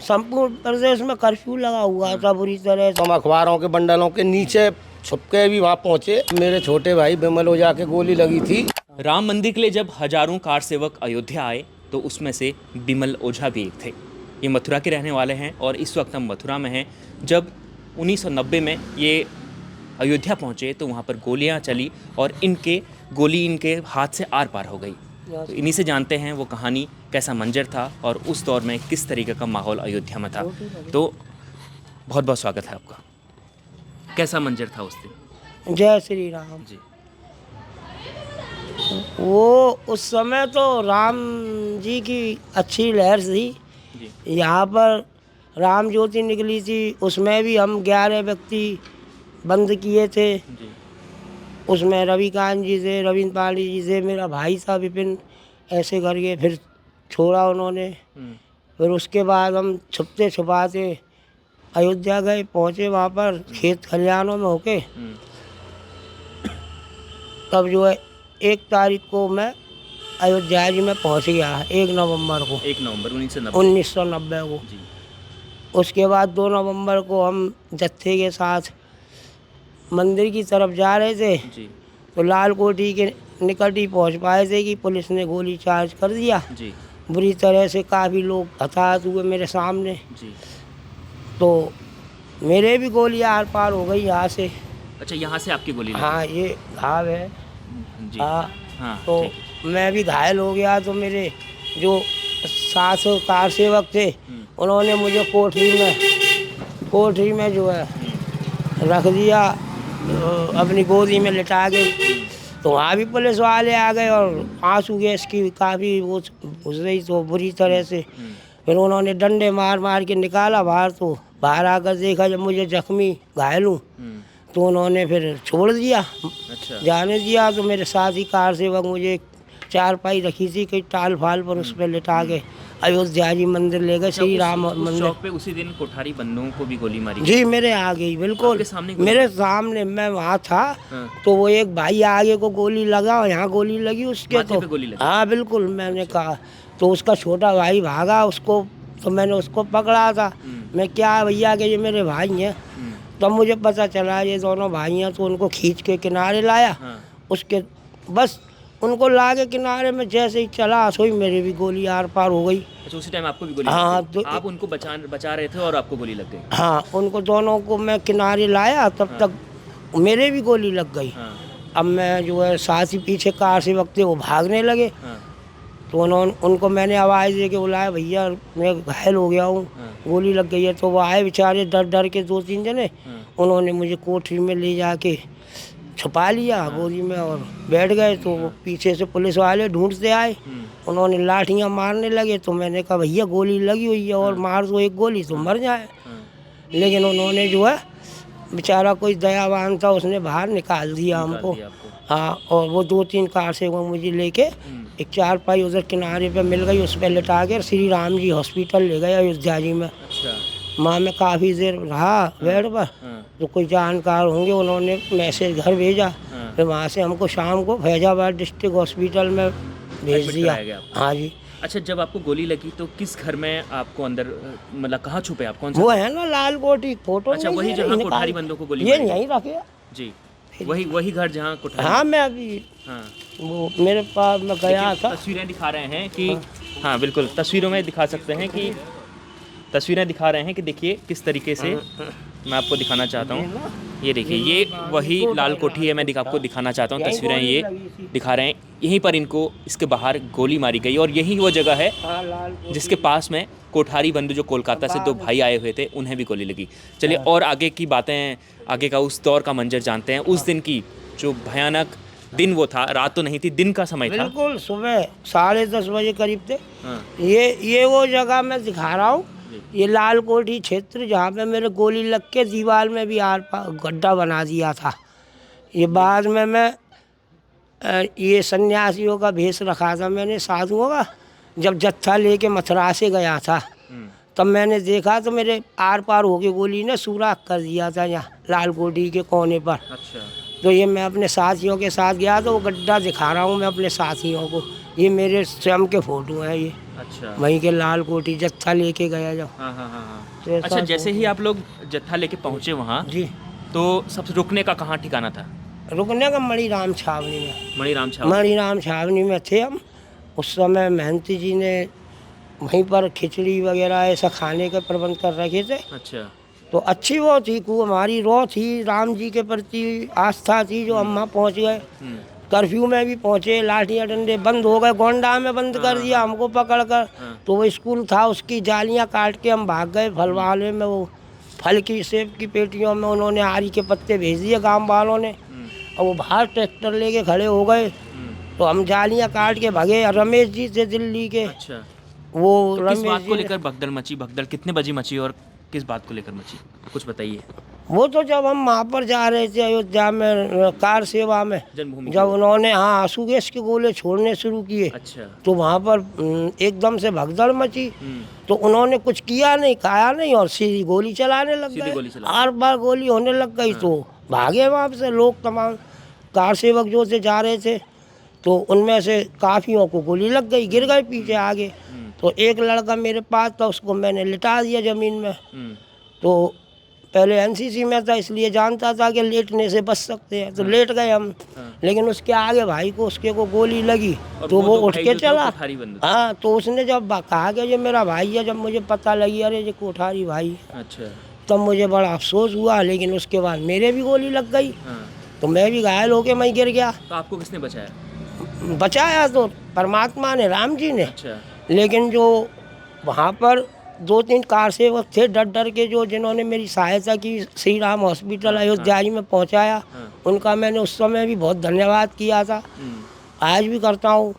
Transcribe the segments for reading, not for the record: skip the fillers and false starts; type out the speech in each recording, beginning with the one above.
संपूर्ण प्रदेश में कर्फ्यू लगा हुआ था बुरी तरह से। हम अखबारों के बंडलों के नीचे छुप के भी वहाँ पहुँचे। मेरे छोटे भाई बिमल ओझा के गोली लगी थी। राम मंदिर के लिए जब हजारों कार सेवक अयोध्या आए तो उसमें से बिमल ओझा भी एक थे। ये मथुरा के रहने वाले हैं और इस वक्त हम मथुरा में हैं। जब 1990 में ये अयोध्या पहुँचे तो वहाँ पर गोलियाँ चली और गोली इनके हाथ से आर पार हो गई। तो इन्हीं से जानते हैं वो कहानी, कैसा मंजर था और उस दौर में किस तरीके का माहौल अयोध्या में था। तो बहुत बहुत स्वागत है आपका। कैसा मंजर था उस दिन? जय श्री राम जी। वो उस समय तो राम जी की अच्छी लहर थी। यहाँ पर राम ज्योति निकली थी, उसमें भी हम 11 व्यक्ति बंद किए थे। उसमें रविकांत जी थे, रविंद्र पाली जी थे, मेरा भाई था विपिन, ऐसे करके फिर छोड़ा उन्होंने। फिर उसके बाद हम छुपते छुपाते अयोध्या गए, पहुँचे वहाँ पर खेत खलिहानों में होके। तब जो है 1 तारीख को मैं अयोध्या जी में पहुँच गया, 1 नवंबर को, 1 नवंबर 1990 को। उसके बाद 2 नवंबर को हम जत्थे के साथ मंदिर की तरफ जा रहे थे जी। तो लाल कोठी के निकट ही पहुँच पाए थे कि पुलिस ने गोली चार्ज कर दिया जी। बुरी तरह से। काफ़ी लोग हताहत हुए मेरे सामने जी। तो मेरे भी गोली आर पार हो गई यहाँ से। अच्छा, यहाँ से आपकी गोली लगी? हाँ, ये घाव है। जी। हाँ, हाँ, तो मैं भी घायल हो गया। तो मेरे जो साथ कार सेवक थे उन्होंने मुझे कोठरी में जो है रख दिया, अपनी गोदी में लिटा के। तो वहाँ भी पुलिस वाले आ गए और आंसू गैस की काफ़ी वो घुस रही तो बुरी तरह से। फिर उन्होंने डंडे मार मार के निकाला बाहर। तो बाहर आकर देखा जब मुझे जख्मी घायल हूँ तो उन्होंने फिर छोड़ दिया। अच्छा। जाने दिया। तो मेरे साथ ही कार सेवक मुझे चारपाई रखी थी कहीं टाल फाल पर, उस पर लिटा के अयोध्या जी मंदिर ले गए, श्री राम मंदिर। चौक पे उसी दिन कोठारी बंदों को भी गोली मारी? जी, मेरे आ गई, बिल्कुल मेरे सामने। मैं वहाँ था। हाँ। तो वो एक भाई आगे को गोली लगा और यहाँ गोली लगी उसके। माथे पे गोली लगी? हाँ बिल्कुल। मैंने कहा तो उसका छोटा भाई भागा, उसको तो मैंने उसको पकड़ा था। मैं क्या भैया के ये मेरे भाई हैं। तब मुझे पता चला ये दोनों भाई हैं। तो उनको खींच के किनारे लाया। उसके बस उनको ला के किनारे में जैसे ही चला सोई मेरी भी गोली आर पार हो गई। अच्छा, उसी टाइम आपको भी गोली हाँ, लग गई? तो आप उनको बचा रहे थे और आपको गोली लग गई? हाँ, उनको दोनों को मैं किनारे लाया तब तक मेरे भी गोली लग गई। अब मैं जो है साथ ही पीछे कार से वक्त वो भागने लगे। तो उनको मैंने आवाज़ दे के बुलाया, भैया मैं घायल हो गया हूँ, गोली लग गई है। तो वो आए बेचारे डर डर के 2-3 जने। उन्होंने मुझे कोठरी में ले जाके छुपा लिया गोली में और बैठ गए। तो वो पीछे से पुलिस वाले ढूंढते आए, उन्होंने लाठियाँ मारने लगे। तो मैंने कहा भैया गोली लगी हुई है और मार दो एक गोली तो मर जाए। लेकिन उन्होंने जो है बेचारा कोई दयावान था, उसने बाहर निकाल दिया हमको। हाँ, और वो 2-3 कार से वो मुझे लेके एक चारपाई उधर किनारे पे मिल गई, उस पर लिटा के श्री राम जी हॉस्पिटल ले गए अयोध्या जी में। माँ में काफ़ी देर रहा बेड पर। तो कोई जानकार होंगे, उन्होंने मैसेज घर भेजा। फिर वहाँ से हमको शाम को फैजाबाद डिस्ट्रिक्ट हॉस्पिटल में भेज दिया। हाँ जी। अच्छा, जब आपको गोली लगी तो किस घर में आपको अंदर, मतलब कहाँ छुपे आप? कौन सा? वो है ना लाल कोठी फोटो। अच्छा, वही जहाँ कोठारी बंदों को गोली ये यहीं रखे जी। वही घर जहाँ कोठारी। हाँ, मैं अभी वो मेरे पास मैं गया था। तस्वीरें दिखा रहे हैं कि हाँ बिल्कुल, तस्वीरों में दिखा सकते हैं कि तस्वीरें दिखा रहे हैं कि देखिए किस तरीके से मैं आपको दिखाना चाहता हूँ। ये देखिए, ये वही लाल कोठी है। मैं आपको दिखाना चाहता हूँ, तस्वीरें ये दिखा रहे हैं। यहीं पर इनको इसके बाहर गोली मारी गई और यही वो जगह है जिसके पास में कोठारी बंधु जो कोलकाता से 2 भाई आए हुए थे, उन्हें भी गोली लगी। चलिए और आगे की बातें, आगे का उस दौर का मंजर जानते हैं। उस दिन की जो भयानक दिन वो था, रात तो नहीं थी, दिन का समय था। बिल्कुल, सुबह 10:30 बजे करीब थे। ये वो जगह मैं दिखा रहा हूँ, ये लाल कोठी क्षेत्र जहाँ पे मेरे गोली लग के दीवार में भी आर पार गड्ढा बना दिया था। ये बाद में मैं ये सन्यासियों का भेष रखा था मैंने, साधुओं का। जब जत्था लेके मथुरा से गया था तब मैंने देखा तो मेरे आर पार होके गोली ने सुराख कर दिया था यहाँ लाल कोठी के कोने पर। अच्छा। तो ये मैं अपने साथियों के साथ गया तो वो गड्ढा दिखा रहा हूँ मैं अपने साथियों को ये मेरे स्वयं के फोटो हैं ये, अच्छा वहीं के लाल कोठी जत्था लेके गया जब। हाँ हाँ हाँ हाँ। तो ऐसा अच्छा, जैसे ही आप लोग जत्था लेके पहुँचे वहाँ, जी, तो सबसे रुकने का कहाँ ठिकाना था? रुकने का मणिराम छावनी में, मणिराम छावनी। मणिराम छावनी में थे हम। उस समय महंती जी ने वहीं पर खिचड़ी वगैरह ऐसा खाने के प्रबंध कर रखे थे। अच्छा तो अच्छी वो थी कि हमारी रो थी, राम जी के प्रति आस्था थी, जो हम वहाँ पहुँच गए। कर्फ्यू में भी पहुँचे, लाठियाँ डंडे बंद हो गए, गोंडा में बंद कर दिया हमको पकड़ कर। तो वो स्कूल था, उसकी जालियाँ काट के हम भाग गए। फल वाले में वो फल की सेब की पेटियों में उन्होंने आरी के पत्ते भेज दिए गांव वालों ने, और वो बाहर ट्रैक्टर लेके खड़े हो गए। तो हम जालियाँ काट के भागे। रमेश जी थे दिल्ली के, अच्छा। वो तो किस रमेश बात जी को ने- लेकर भगदड़ मची? भगदड़ कितने बजे मची और किस बात को लेकर मची, कुछ बताइए। वो तो जब हम वहाँ पर जा रहे थे अयोध्या में कार सेवा में, जन्मभूमि जब उन्होंने आंसू गैस के गोले छोड़ने शुरू किए, अच्छा। तो वहाँ पर एकदम से भगदड़ मची। तो उन्होंने कुछ किया नहीं, खाया नहीं, और सीधी गोली चलाने लग सीधी गोली गए। चला। हर बार गोली होने लग गई। तो भागे वहाँ से लोग, तमाम कार सेवक जो थे जा रहे थे, तो उनमें से काफियों को गोली लग गई, गिर गए पीछे आगे। तो एक लड़का मेरे पास था, उसको मैंने लिटा दिया जमीन में। तो पहले एनसीसी में था, इसलिए जानता था कि लेटने से बच सकते हैं, तो लेट गए हम। लेकिन उसके आगे भाई को, उसके को गोली लगी, तो वो उठ के चला। हाँ, तो उसने जब कहा कि ये मेरा भाई है, जब मुझे पता लगी अरे ये कोठारी भाई है, अच्छा। तब मुझे बड़ा अफसोस हुआ। लेकिन उसके बाद मेरे भी गोली लग गई, तो मैं भी घायल होके मैं गिर गया। तो आपको किसने बचाया? बचाया तो परमात्मा ने, राम जी ने। अच्छा। लेकिन जो वहाँ पर 2-3 कार सेवक थे डर डर के, जो जिन्होंने मेरी सहायता की, श्री राम हॉस्पिटल अयोध्या में पहुँचाया, उनका मैंने उस समय भी बहुत धन्यवाद किया था। आज भी करता हूँ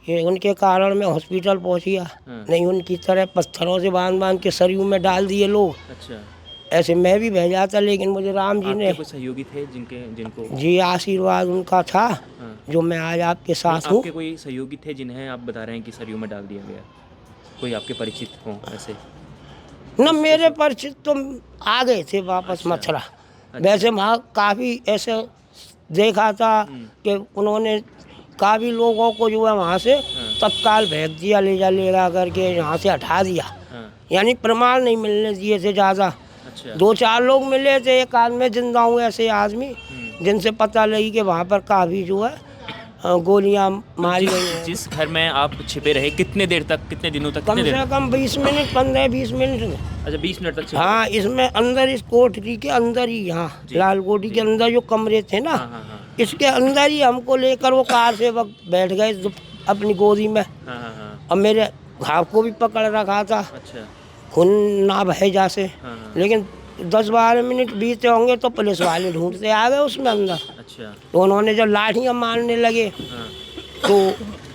कि उनके कारण मैं हॉस्पिटल पहुँच गया। नहीं उनकी तरह पत्थरों से बांध बांध के सरयू में डाल दिए लोग, अच्छा। ऐसे मैं भी भेजा था। लेकिन मुझे राम जी ने, कोई सहयोगी थे जिनको जी आशीर्वाद उनका था, जो मैं आज आपके साथ हूँ। आपके कोई सहयोगी थे जिन्हें आप बता रहे हैं कि सरयू में डाल दिया गया? कोई आपके परिचित हो ऐसे? न मेरे परिचित तो आ गए थे वापस मथुरा। वैसे वहाँ काफ़ी ऐसे देखा था कि उन्होंने काफ़ी लोगों को जो है वहाँ से तत्काल भेज दिया, ले जा करके यहाँ से हटा दिया। यानी प्रमाण नहीं मिलने दिए थे ज़्यादा। अच्छा। 2-4 लोग मिले थे, एक आध में जिंदा हुए ऐसे आदमी, जिनसे पता लगी कि वहाँ पर काफ़ी जो है गोलियां मारी गई हैं। जिस घर में आप छिपे रहे कितने देर तक, कितने दिनों तक? कम से कम 20 मिनट, 15-20 मिनट। अच्छा, 20 मिनट तक छिपे? हाँ, इसमें अंदर, इस कोठरी के अंदर ही, यहाँ लाल कोठी के अंदर जो कमरे थे ना, इसके अंदर ही हमको लेकर वो कार सेवक बैठ गए अपनी गोदी में। और मेरे घाव को भी पकड़ रखा था। अच्छा। खून ना बहे जैसे। लेकिन 10-12 मिनट बीते होंगे तो पुलिस वाले ढूंढते आ गए उसमें अंदर। अच्छा। तो उन्होंने जब लाठियाँ मारने लगे, तो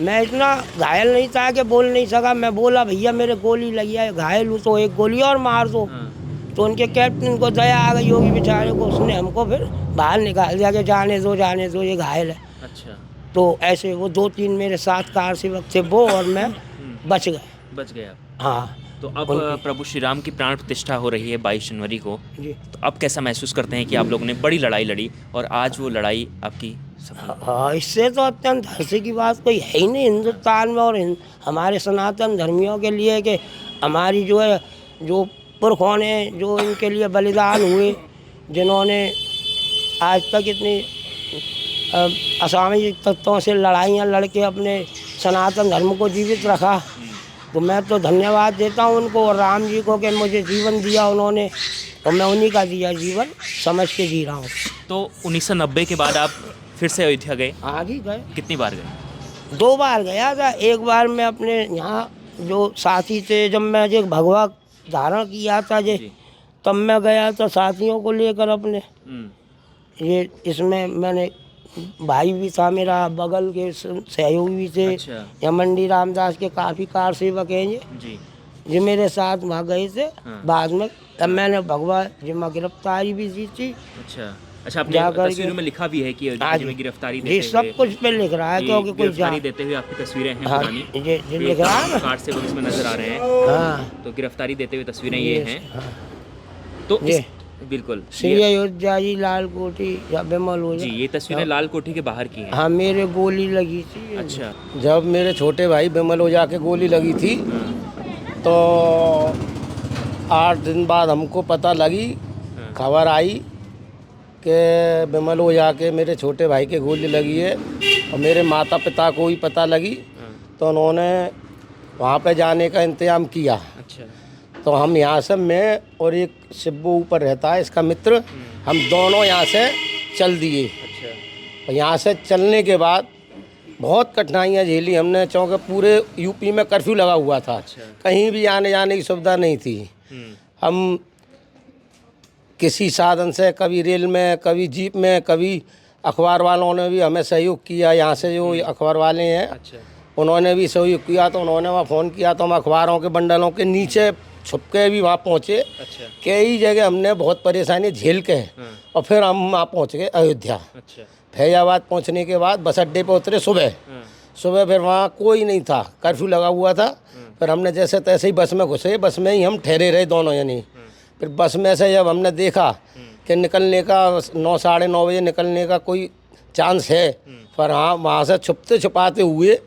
मैं इतना घायल नहीं था कि बोल नहीं सका। मैं बोला भैया मेरे गोली लगी है, घायल हूँ, तो एक गोली और मार दो। तो उनके कैप्टन को दया आ गई होगी बेचारे को, उसने हमको फिर बाहर निकाल दिया कि जाने दो ये घायल है। अच्छा। तो ऐसे वो 2-3 मेरे साथ कार सेवक थे, वो और मैं बच गए आप। हाँ। तो अब प्रभु श्री राम की प्राण प्रतिष्ठा हो रही है 22 जनवरी को, जी। तो अब कैसा महसूस करते हैं कि आप लोगों ने बड़ी लड़ाई लड़ी और आज वो लड़ाई आपकी सफल? हाँ, इससे तो अत्यंत हर्ष की बात कोई है ही नहीं हिंदुस्तान में और हमारे सनातन धर्मियों के लिए, कि हमारी जो है, जो पुरखों ने जो इनके लिए बलिदान हुए, जिन्होंने आज तक इतनी असामाजिक तत्वों से लड़ाइयाँ लड़के अपने सनातन धर्म को जीवित रखा, तो मैं तो धन्यवाद देता हूँ उनको और राम जी को कि मुझे जीवन दिया उन्होंने, और मैं उन्हीं का दिया जीवन समझ के जी रहा हूँ। तो 1990 के बाद आप फिर से अयोध्या गए? आगे गए, कितनी बार गए? 2 बार गया था। एक बार मैं अपने यहाँ जो साथी थे, जब मैं जो भगवा धारण किया था तब मैं गया था साथियों को लेकर अपने। ये इसमें मैंने भाई भी था मेरा, बगल के सहयोगी भी थे। अच्छा। या मंडी रामदास के काफ़ी कार सेवक हैं जी। जो मेरे साथ वहाँ गए थे। बाद में तब मैंने भगवा जिम्मा गिरफ्तारी भी दी थी। अच्छा। आपने तस्वीरों में लिखा भी है कि में गिरफ्तारी देते हुए सब कुछ पे लिख रहा है, क्योंकि कोई गिरफ्तारी देते हुए आपकी तस्वीरें हैं पुरानी। ये लिख रहा है ना, कार्ड से इसमें नजर आ रहे हैं। हाँ। तो गिरफ्तारी देते हुए तस्वीरें ये हैं। हाँ। तो बिल्कुल श्री अयोध्या जी, लाल कोठी या बिमल जी, ये तस्वीरें लाल कोठी के बाहर की हैं। हाँ, मेरे गोली लगी थी। अच्छा। जब मेरे छोटे भाई बिमल ओझा के गोली लगी थी तो 8 दिन बाद हमको पता लगी, खबर आई कि बिमल ओझा के मेरे छोटे भाई के गोली लगी है, और मेरे माता पिता को भी पता लगी, तो उन्होंने वहाँ पे जाने का इंतज़ाम किया। अच्छा। तो हम यहाँ से, मैं और एक शिब्बू ऊपर रहता है इसका मित्र, हम दोनों यहाँ से चल दिए। अच्छा। और यहाँ से चलने के बाद बहुत कठिनाइयाँ झेली हमने, क्योंकि पूरे यूपी में कर्फ्यू लगा हुआ था। अच्छा। कहीं भी आने जाने की सुविधा नहीं थी। हम किसी साधन से, कभी रेल में, कभी जीप में, कभी अखबार वालों ने भी हमें सहयोग किया। यहाँ से जो अखबार वाले हैं, अच्छा। उन्होंने भी सहयोग किया, तो उन्होंने वहाँ फ़ोन किया, तो हम अखबारों के बंडलों के नीचे छुप के भी वहाँ पहुँचे। अच्छा। कई जगह हमने बहुत परेशानी झेल के, और फिर हम वहाँ पहुँच गए अयोध्या। अच्छा। फैजाबाद पहुँचने के बाद बस अड्डे पर उतरे सुबह। फिर वहाँ कोई नहीं था, कर्फ्यू लगा हुआ था। फिर हमने जैसे तैसे ही बस में घुसे, बस में ही हम ठहरे रहे दोनों यानी। फिर बस में से जब हमने देखा कि निकलने का 9 साढ़े 9 बजे निकलने का कोई चांस है, पर हाँ, वहाँ से छुपते छुपाते हुए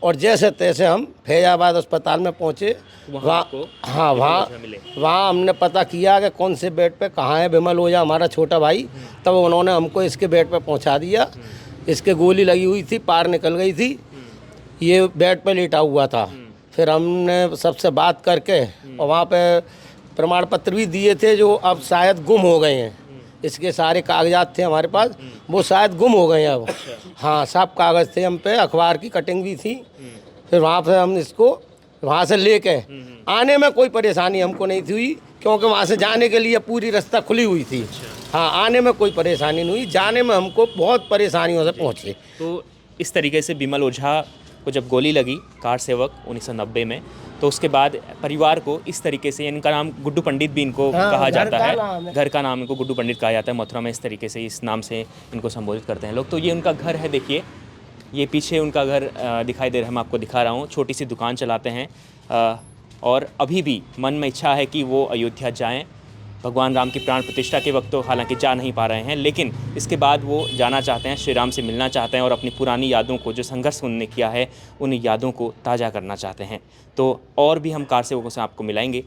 और जैसे तैसे हम फैजाबाद अस्पताल में पहुँचे। वहाँ हाँ, वहाँ हमने पता किया कि कौन से बेड पे कहाँ है बिमल ओझा, हमारा छोटा भाई। तब उन्होंने हमको इसके बेड पे पहुँचा दिया। इसके गोली लगी हुई थी, पार निकल गई थी, ये बेड पे लेटा हुआ था। फिर हमने सबसे बात करके, और वहाँ पे प्रमाण पत्र भी दिए थे जो अब शायद गुम हो गए हैं। इसके सारे कागजात थे हमारे पास, वो शायद गुम हो गए हैं अब। हाँ, सब कागज़ थे हम पे, अखबार की कटिंग भी थी। फिर वहाँ पे हम इसको वहाँ से लेके आने में कोई परेशानी हमको नहीं थी, क्योंकि वहाँ से जाने के लिए पूरी रास्ता खुली हुई थी। हाँ, आने में कोई परेशानी नहीं हुई, जाने में हमको बहुत परेशानियों से पहुँचे। तो इस तरीके से बिमल ओझा को जब गोली लगी, कार सेवक 1990 में, तो उसके बाद परिवार को इस तरीके से, इनका नाम गुड्डू पंडित भी इनको कहा जाता है, घर का नाम इनको गुड्डू पंडित कहा जाता है। मथुरा में इस तरीके से, इस नाम से इनको संबोधित करते हैं लोग। तो ये उनका घर है, देखिए ये पीछे उनका घर दिखाई दे रहा है, मैं आपको दिखा रहा हूँ। छोटी सी दुकान चलाते हैं, और अभी भी मन में इच्छा है कि वो अयोध्या जाएं। भगवान राम की प्राण प्रतिष्ठा के वक्त तो हालांकि जा नहीं पा रहे हैं, लेकिन इसके बाद वो जाना चाहते हैं, श्री राम से मिलना चाहते हैं, और अपनी पुरानी यादों को, जो संघर्ष उन्होंने किया है, उन यादों को ताज़ा करना चाहते हैं। तो और भी हम कार सेवकों से आपको मिलाएंगे।